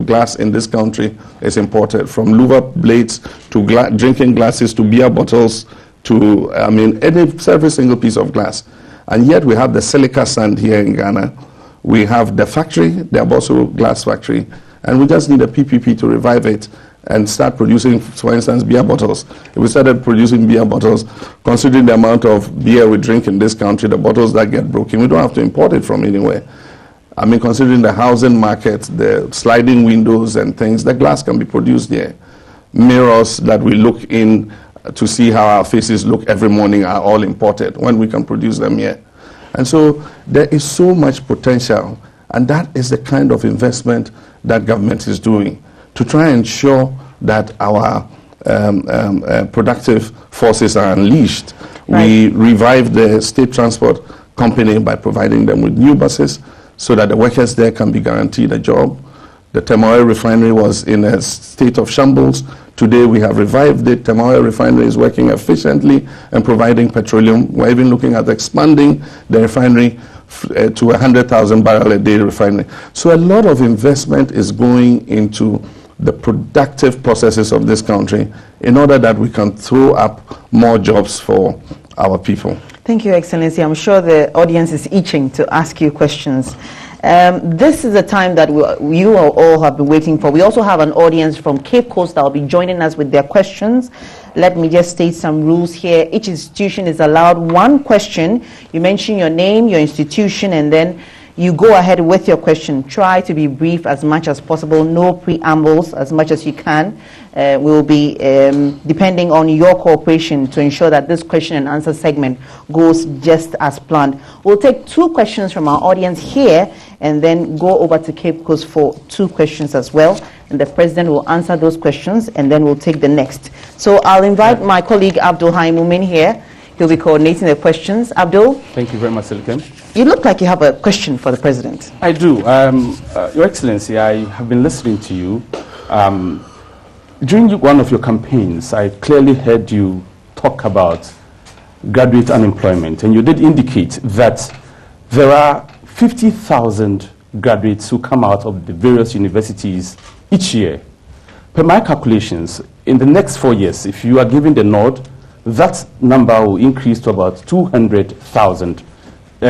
glass in this country is imported, from louver blades to drinking glasses to beer bottles to, every single piece of glass. And yet we have the silica sand here in Ghana. We have the factory, the Abosso glass factory, and we just need a PPP to revive it and start producing, for instance, beer bottles. If we started producing beer bottles, considering the amount of beer we drink in this country, the bottles that get broken, we don't have to import it from anywhere. Considering the housing market, the sliding windows and things, the glass can be produced here. Mirrors that we look in to see how our faces look every morning are all imported when we can produce them here. And so there is so much potential, and that is the kind of investment that government is doing to try and ensure that our productive forces are unleashed. Right. We revived the state transport company by providing them with new buses so that the workers there can be guaranteed a job. The Temoil refinery was in a state of shambles. Today we have revived it. Temoil refinery is working efficiently and providing petroleum. We're even looking at expanding the refinery to 100,000 barrel a day refinery. So a lot of investment is going into the productive processes of this country in order that we can throw up more jobs for our people. Thank you, Excellency. I'm sure the audience is itching to ask you questions. This is the time that you all have been waiting for. We also have an audience from Cape Coast that will be joining us with their questions. Let me just state some rules here. Each institution is allowed one question. You mention your name, your institution, and then you go ahead with your question. Try to be brief as much as possible. No preambles as much as you can. We will be depending on your cooperation to ensure that this question and answer segment goes just as planned. We'll take 2 questions from our audience here and then go over to Cape Coast for 2 questions as well. And the president will answer those questions and then we'll take the next. So I'll invite my colleague Abdul Haimumin here. He'll be coordinating the questions. Abdul? Thank you very much, Silicon. You look like you have a question for the president. I do. Your Excellency, I have been listening to you. During one of your campaigns, I clearly heard you talk about graduate unemployment, and you did indicate that there are 50,000 graduates who come out of the various universities each year. Per my calculations, in the next 4 years, if you are given the nod, that number will increase to about 200,000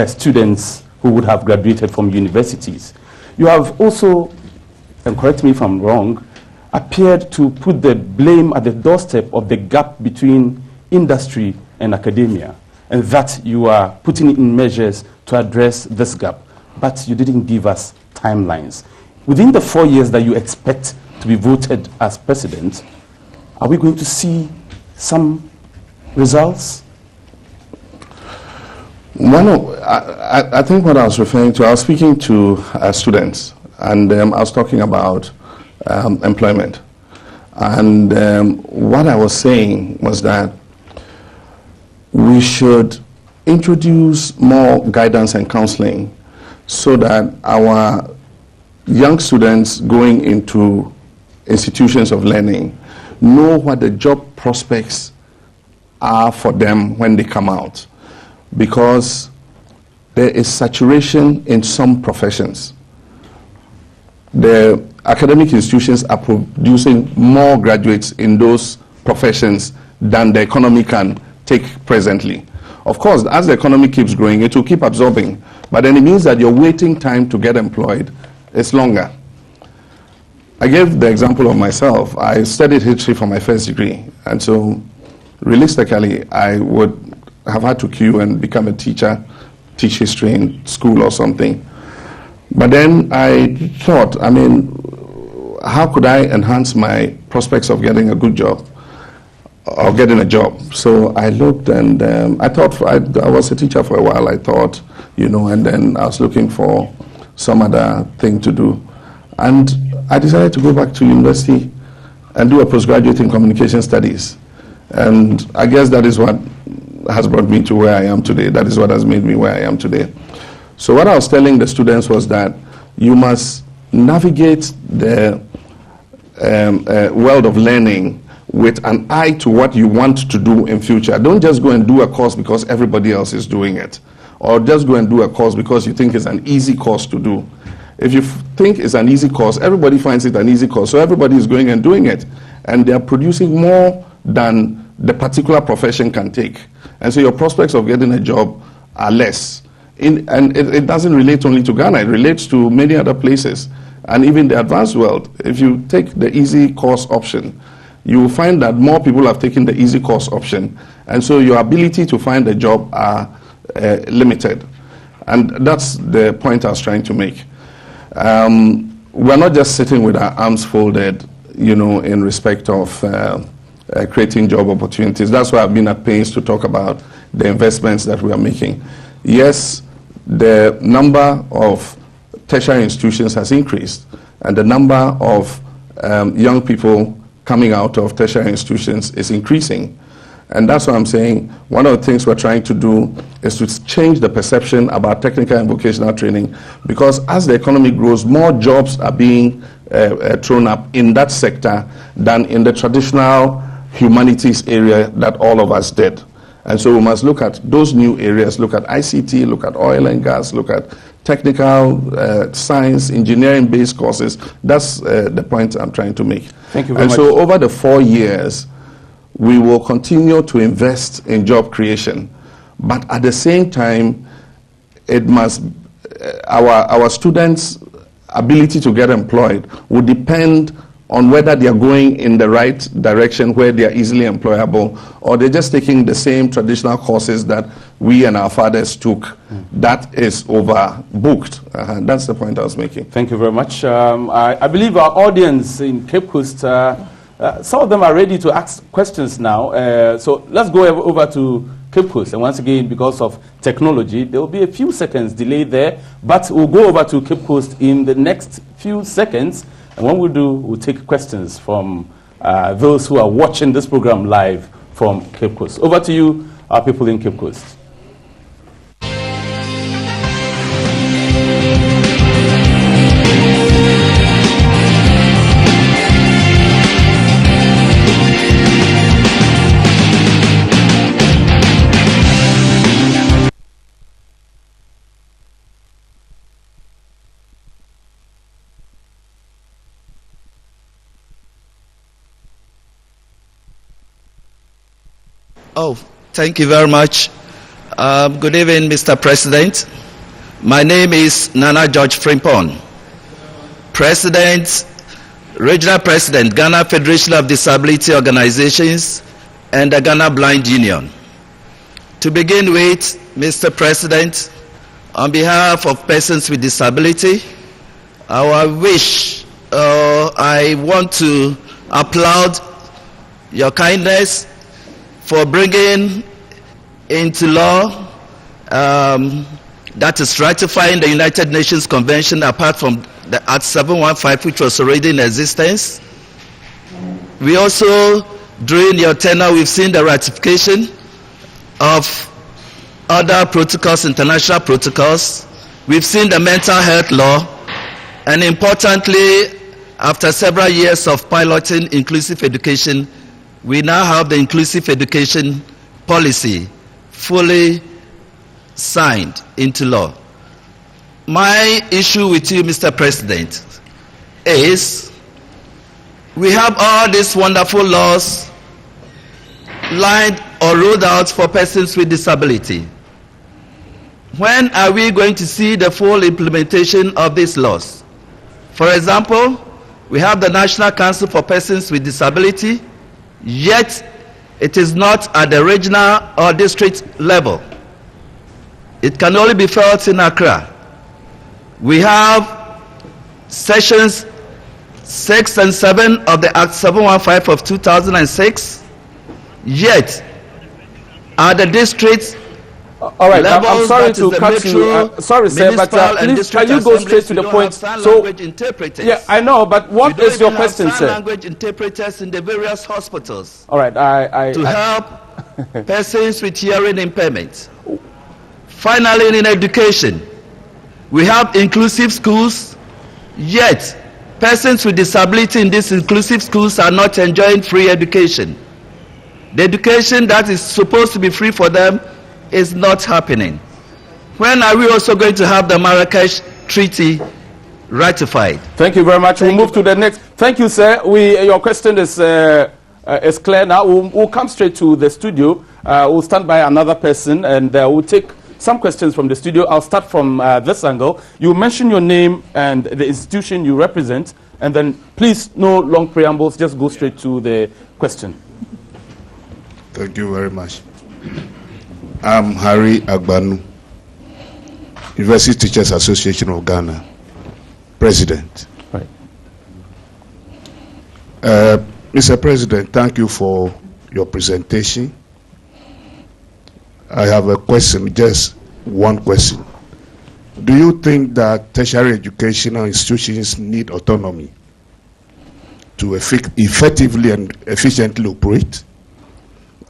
students who would have graduated from universities. You have also, and correct me if I'm wrong, appeared to put the blame at the doorstep of the gap between industry and academia, and that you are putting in measures to address this gap, but you didn't give us timelines. Within the 4 years that you expect to be voted as president, are we going to see some results? I think what I was referring to, I was speaking to students, and I was talking about employment. And what I was saying was that we should introduce more guidance and counseling so that our young students going into institutions of learning know what the job prospects are for them when they come out. Because there is saturation in some professions. The academic institutions are producing more graduates in those professions than the economy can take presently. Of course, as the economy keeps growing, it will keep absorbing, but then it means that your waiting time to get employed is longer. I gave the example of myself. I studied history for my first degree, and so realistically, I would have had to queue and become a teacher, teach history in school or something. But then I thought, how could I enhance my prospects of getting a good job or getting a job? So I looked, and I thought, I was a teacher for a while, I thought, and then I was looking for some other thing to do. And I decided to go back to university and do a postgraduate in communication studies. And I guess that is what has brought me to where I am today. That is what has made me where I am today. So what I was telling the students was that you must navigate the world of learning with an eye to what you want to do in future. Don't just go and do a course because everybody else is doing it, or just go and do a course because you think it's an easy course to do. If you think it's an easy course, everybody finds it an easy course, so everybody is going and doing it. And they are producing more than the particular profession can take. And so your prospects of getting a job are less. And it doesn't relate only to Ghana, it relates to many other places. And even the advanced world, if you take the easy course option, you will find that more people have taken the easy course option. And so your ability to find a job are limited. And that's the point I was trying to make. We're not just sitting with our arms folded, in respect of creating job opportunities. That's why I've been at pains to talk about the investments that we are making. Yes, the number of tertiary institutions has increased, and the number of young people coming out of tertiary institutions is increasing. And that's what I'm saying. One of the things we're trying to do is to change the perception about technical and vocational training, because as the economy grows, more jobs are being thrown up in that sector than in the traditional humanities area that all of us did. And so we must look at those new areas, look at ICT, look at oil and gas, look at technical, science, engineering-based courses. That's the point I'm trying to make. Thank you very much. And so over the 4 years, we will continue to invest in job creation. But at the same time, it must, our students' ability to get employed will depend on whether they are going in the right direction where they are easily employable, or they're just taking the same traditional courses that we and our fathers took. That is overbooked. That's the point I was making. Thank you very much. I believe our audience in Cape Coast, some of them are ready to ask questions now. So let's go over to Cape Coast. And once again, because of technology, there will be a few seconds delay there, but we'll go over to Cape Coast in the next few seconds. And when we do, we'll take questions from those who are watching this program live from Cape Coast. Over to you, our people in Cape Coast. Oh, thank you very much. Good evening, Mr. President. My name is Nana George Frimpong, Regional President, Ghana Federation of Disability Organizations and the Ghana Blind Union. To begin with, Mr. President, on behalf of persons with disability, I want to applaud your kindness for bringing into law that is ratifying the United Nations Convention apart from the Act 715, which was already in existence. We also, during your tenure, we've seen the ratification of other protocols, international protocols. We've seen the mental health law, and importantly, after several years of piloting inclusive education, we now have the inclusive education policy fully signed into law. My issue with you, Mr. President, is we have all these wonderful laws lined or rolled out for persons with disability. When are we going to see the full implementation of these laws? For example, we have the National Council for Persons with Disability, yet it is not at the regional or district level. It can only be felt in Accra. We have sections 6 and 7 of the Act 715 of 2006, yet at the district all right, I'm sorry to cut you. Sorry, sir, but please, can you go straight to the point? So, yeah, I know, but what is your question, sir? Language interpreters in the various hospitals. All right, to help persons with hearing impairment. Finally, in education, we have inclusive schools, yet persons with disability in these inclusive schools are not enjoying free education. The education that is supposed to be free for them is not happening. When are we also going to have the Marrakesh Treaty ratified. Thank you very much. We'll move to the next. Thank you, sir. Your question is clear now. We'll come straight to the studio. We'll stand by another person, and we'll take some questions from the studio. I'll start from this angle. You mention your name and the institution you represent, and then please, no long preambles, just go straight to the question. Thank you very much. I'm Harry Agbanu, University Teachers Association of Ghana, President. Right. Mr. President, thank you for your presentation. I have a question, just one question. Do you think that tertiary educational institutions need autonomy to effectively and efficiently operate?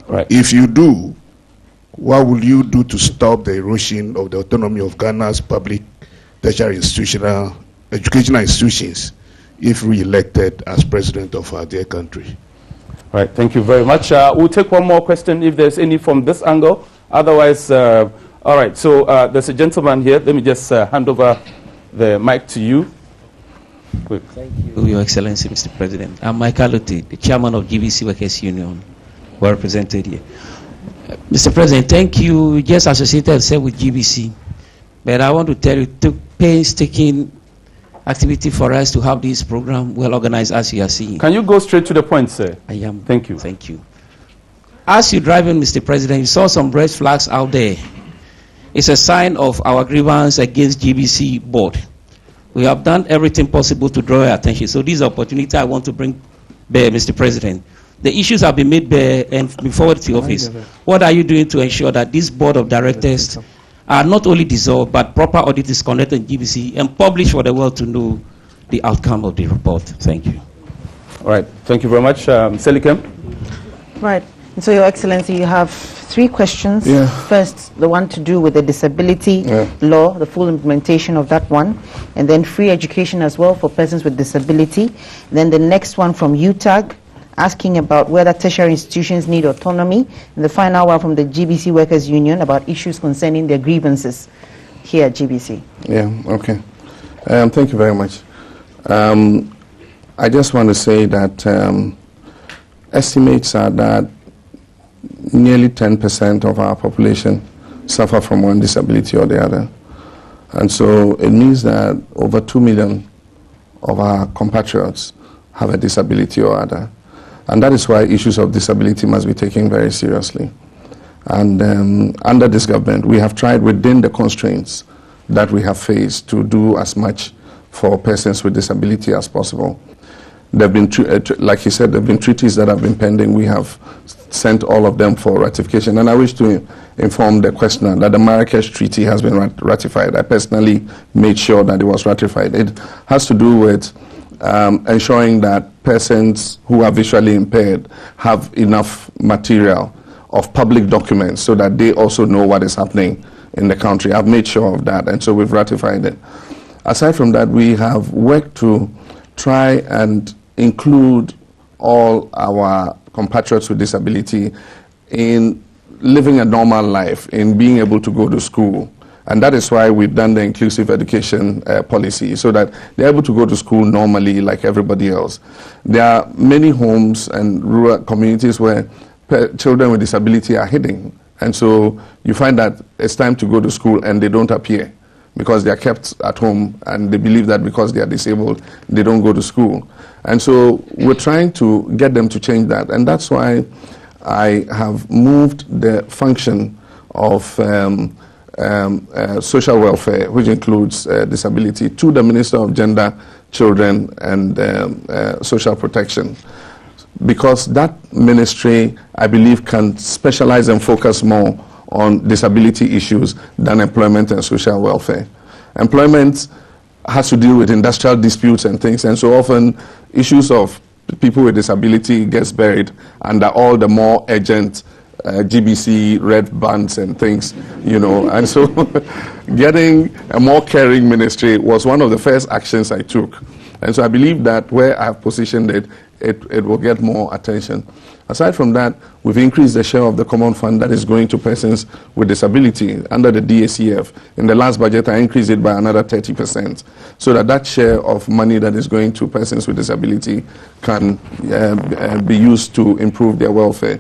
Right. If you do, what will you do to stop the erosion of the autonomy of Ghana's public tertiary educational institutions if re-elected as president of our dear country? Right, thank you very much. We'll take one more question if there's any from this angle. Otherwise, all right, so there's a gentleman here. Let me just hand over the mic to you. Quick. Thank you, Your Excellency, Mr. President. I'm Mike Aloti, the chairman of GBC Workers Union, well represented here. Mr. President, thank you. You just associated yourself with GBC, but I want to tell you, it took painstaking activity for us to have this program well organized as you are seeing. Can you go straight to the point, sir? I am. Thank you. Thank you. As you drive in, Mr. President, you saw some red flags out there. It's a sign of our grievance against GBC board. We have done everything possible to draw your attention. So this is an opportunity I want to bring bear, Mr. President. The issues have been made bare and been forwarded to your office. What are you doing to ensure that this board of directors are not only dissolved, but proper audit is conducted in GBC and published for the world to know the outcome of the report? Thank you. All right, thank you very much. Selikem? Right. So, Your Excellency, you have 3 questions. Yeah. First, the one to do with the disability law, the full implementation of that one, and then free education as well for persons with disability. Then the next one from UTAG, asking about whether tertiary institutions need autonomy, and the final one from the GBC Workers Union about issues concerning their grievances here at GBC. Yeah, okay. Thank you very much. I just want to say that estimates are that nearly 10% of our population suffer from one disability or the other. And so it means that over 2 million of our compatriots have a disability or other. And that is why issues of disability must be taken very seriously. And under this government, we have tried within the constraints that we have faced to do as much for persons with disability as possible. There have been, like he said, there have been treaties that have been pending. We have sent all of them for ratification. And I wish to inform the questioner that the Marrakesh Treaty has been ratified. I personally made sure that it was ratified. It has to do with ensuring that persons who are visually impaired have enough material of public documents so that they also know what is happening in the country. I've made sure of that, and so we've ratified it. Aside from that, we have worked to try and include all our compatriots with disability in living a normal life, in being able to go to school. And that is why we've done the inclusive education policy, so that they're able to go to school normally like everybody else. There are many homes and rural communities where children with disability are hidden. And so you find that it's time to go to school and they don't appear because they are kept at home, and they believe that because they are disabled, they don't go to school. And so we're trying to get them to change that. And that's why I have moved the function of social welfare, which includes disability, to the Minister of Gender, Children and Social Protection. Because that ministry, I believe, can specialize and focus more on disability issues than employment and social welfare. Employment has to deal with industrial disputes and things, and so often issues of people with disability gets buried under all the more urgent GBC red bands and things, you know. And so getting a more caring ministry was one of the first actions I took. And so I believe that where I've positioned it, it will get more attention. Aside from that, we've increased the share of the common fund that is going to persons with disability under the DACF. In the last budget, I increased it by another 30%, so that that share of money that is going to persons with disability can be used to improve their welfare.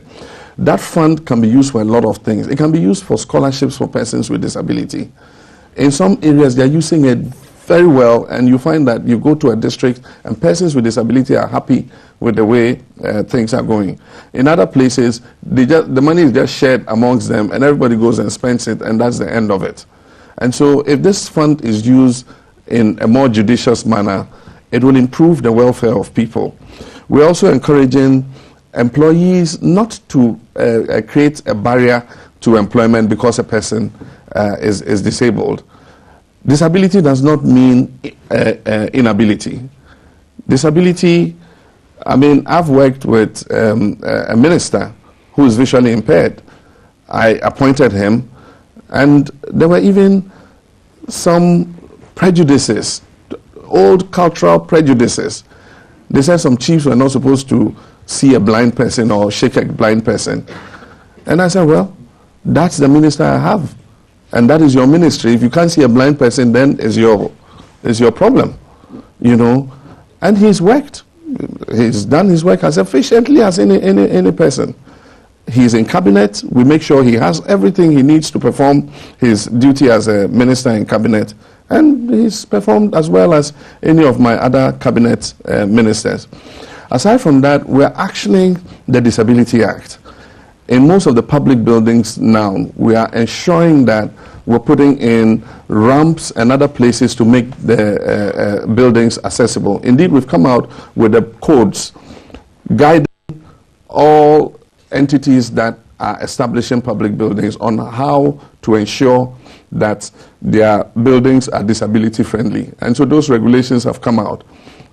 That fund can be used for a lot of things. It can be used for scholarships for persons with disability. In some areas, they're using it very well, and you find that you go to a district and persons with disability are happy with the way things are going. In other places, the money is just shared amongst them, and everybody goes and spends it, and that's the end of it. And so if this fund is used in a more judicious manner, it will improve the welfare of people. We're also encouraging employees not to create a barrier to employment because a person is disabled. Disability does not mean inability. Disability, I mean, I've worked with a minister who is visually impaired. I appointed him, and there were even some prejudices, old cultural prejudices. They said some chiefs were not supposed to see a blind person or shake a blind person. And I said, well, that's the minister I have. And that is your ministry. If you can't see a blind person, then is your problem, you know. And he's worked. He's done his work as efficiently as any person. He's in cabinet. We make sure he has everything he needs to perform his duty as a minister in cabinet. And he's performed as well as any of my other cabinet ministers. Aside from that, we're actioning the Disability Act. In most of the public buildings now, we are ensuring that we're putting in ramps and other places to make the buildings accessible. Indeed, we've come out with the codes guiding all entities that are establishing public buildings on how to ensure that their buildings are disability friendly. And so those regulations have come out,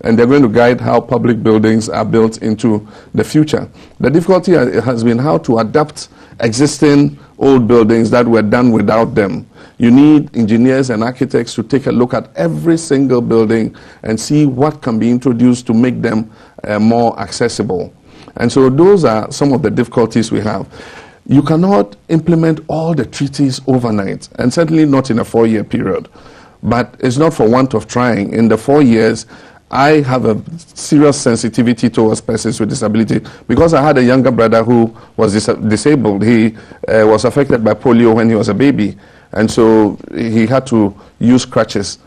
and they're going to guide how public buildings are built into the future. The difficulty has been how to adapt existing old buildings that were done without them. You need engineers and architects to take a look at every single building and see what can be introduced to make them more accessible. And so those are some of the difficulties we have. You cannot implement all the treaties overnight, and certainly not in a 4-year period. But it's not for want of trying. In the 4 years, I have a serious sensitivity towards persons with disability because I had a younger brother who was disabled. He was affected by polio when he was a baby, and so he had to use crutches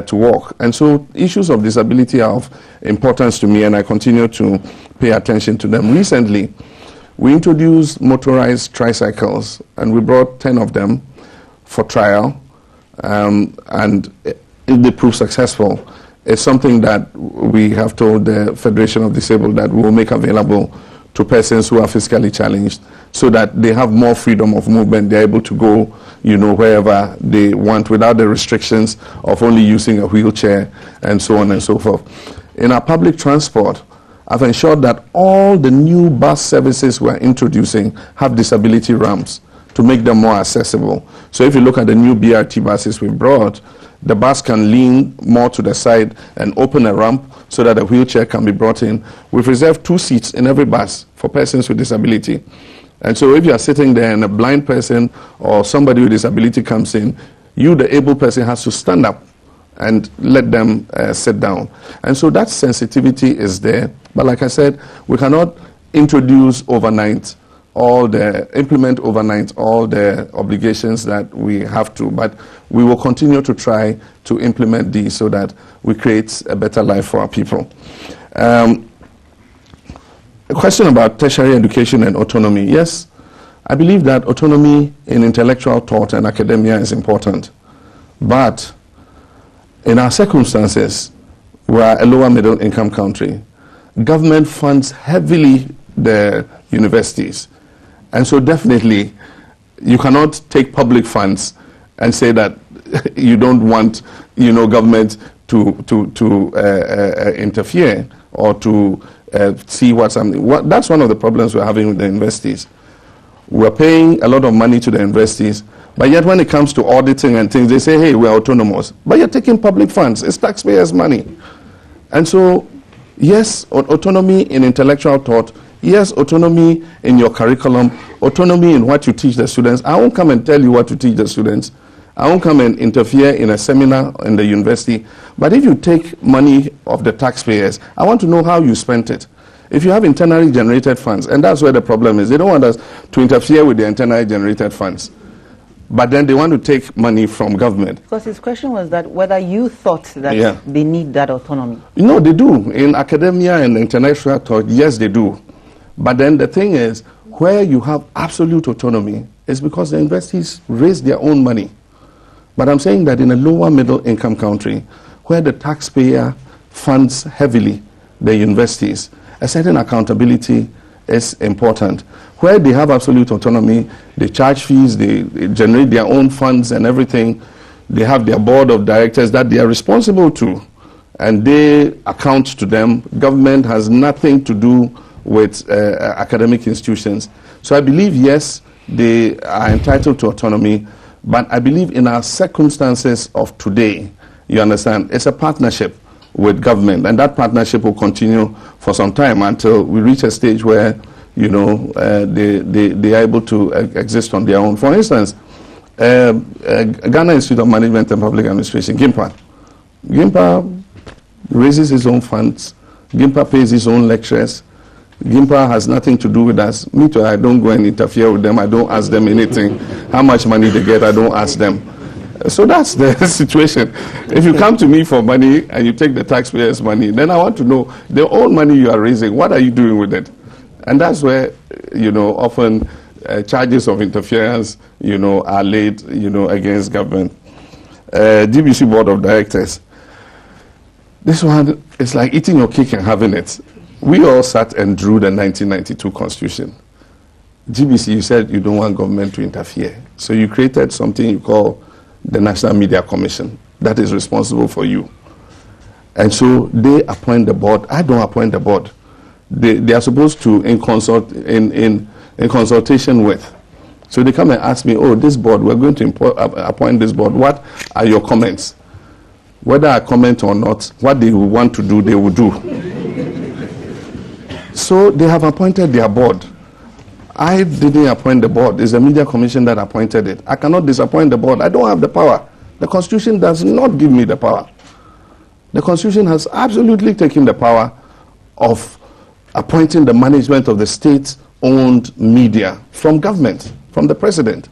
to walk. And so issues of disability are of importance to me, and I continue to pay attention to them. Recently, we introduced motorized tricycles, and we brought 10 of them for trial, and if they prove successful, it's something that we have told the Federation of Disabled that we will make available to persons who are physically challenged so that they have more freedom of movement. They're able to go, you know, wherever they want without the restrictions of only using a wheelchair and so on and so forth. In our public transport, I've ensured that all the new bus services we're introducing have disability ramps to make them more accessible. So if you look at the new BRT buses we brought, the bus can lean more to the side and open a ramp so that a wheelchair can be brought in. We've reserved 2 seats in every bus for persons with disability. And so if you are sitting there and a blind person or somebody with disability comes in, you, the able person, has to stand up and let them sit down. And so that sensitivity is there. But like I said, we cannot implement overnight all the obligations that we have to, but we will continue to try to implement these so that we create a better life for our people. A question about tertiary education and autonomy. Yes, I believe that autonomy in intellectual thought and academia is important, but in our circumstances, we are a lower middle income country. Government funds heavily the universities. And so definitely, you cannot take public funds and say that you don't want, you know, government to interfere or to see what's happening. That's one of the problems we're having with the universities. We're paying a lot of money to the universities, but yet when it comes to auditing and things, they say, hey, we're autonomous. But you're taking public funds. It's taxpayers' money. And so, yes, autonomy in intellectual thought, yes, autonomy in your curriculum, autonomy in what you teach the students. I won't come and tell you what to teach the students. I won't come and interfere in a seminar in the university. But if you take money of the taxpayers, I want to know how you spent it. If you have internally generated funds, and that's where the problem is, they don't want us to interfere with the internally generated funds. But then they want to take money from government. Because his question was that whether you thought that they need that autonomy. No, they do. In academia and intellectual thought, yes, they do. But then the thing is, where you have absolute autonomy is because the universities raise their own money. But I'm saying that in a lower middle income country, where the taxpayer funds heavily the universities, a certain accountability is important. Where they have absolute autonomy, they charge fees, they generate their own funds and everything. They have their board of directors that they are responsible to, and they account to them. Government has nothing to do with academic institutions. So I believe, yes, they are entitled to autonomy, but I believe in our circumstances of today, you understand, it's a partnership with government, and that partnership will continue for some time until we reach a stage where, you know, they are able to exist on their own. For instance, Ghana Institute of Management and Public Administration, GIMPA raises its own funds, GIMPA pays its own lecturers, GIMPA has nothing to do with us. Me too, I don't go and interfere with them, I don't ask them anything. How much money they get, I don't ask them. So that's the situation. If you come to me for money and you take the taxpayers' money, then I want to know the own money you are raising, what are you doing with it? And that's where, you know, often charges of interference, you know, are laid, you know, against government. GBC Board of Directors. This one is like eating your cake and having it. We all sat and drew the 1992 Constitution. GBC, you said you don't want government to interfere. So you created something you call the National Media Commission that is responsible for you. And so they appoint the board. I don't appoint the board. They are supposed to, in consultation with. So they come and ask me, oh, this board, we're going to appoint this board. What are your comments? Whether I comment or not, what they will want to do, they will do. So they have appointed their board. I didn't appoint the board. It's the Media Commission that appointed it. I cannot disappoint the board. I don't have the power. The Constitution does not give me the power. The Constitution has absolutely taken the power of appointing the management of the state-owned media from government, from the president.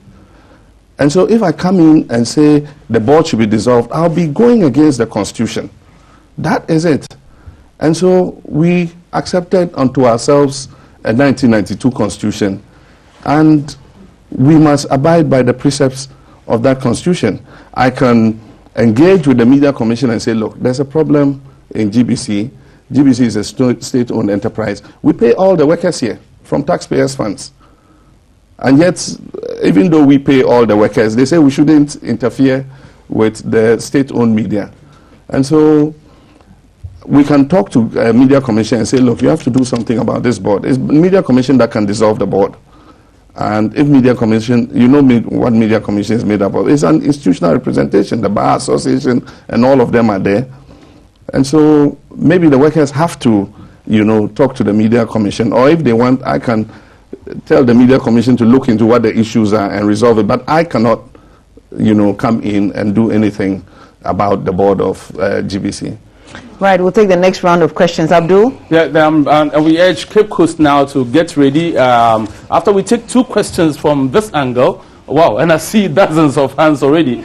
And so if I come in and say the board should be dissolved, I'll be going against the Constitution. That is it. And so we accepted unto ourselves a 1992 Constitution, and we must abide by the precepts of that Constitution. I can engage with the Media Commission and say, look, there's a problem in GBC. GBC is a state-owned enterprise. We pay all the workers here from taxpayers' funds. And yet, even though we pay all the workers, they say we shouldn't interfere with the state-owned media. And so we can talk to Media Commission and say, look, you have to do something about this board. It's Media Commission that can dissolve the board. And if Media Commission, you know what Media Commission is made up of. It's an institutional representation. The Bar Association and all of them are there. And so maybe the workers have to, you know, talk to the Media Commission. Or if they want, I can tell the Media Commission to look into what the issues are and resolve it. But I cannot, you know, come in and do anything about the board of GBC. Right, we'll take the next round of questions. Abdul? Yeah, and we urge Cape Coast now to get ready. After we take two questions from this angle, wow, and I see dozens of hands already.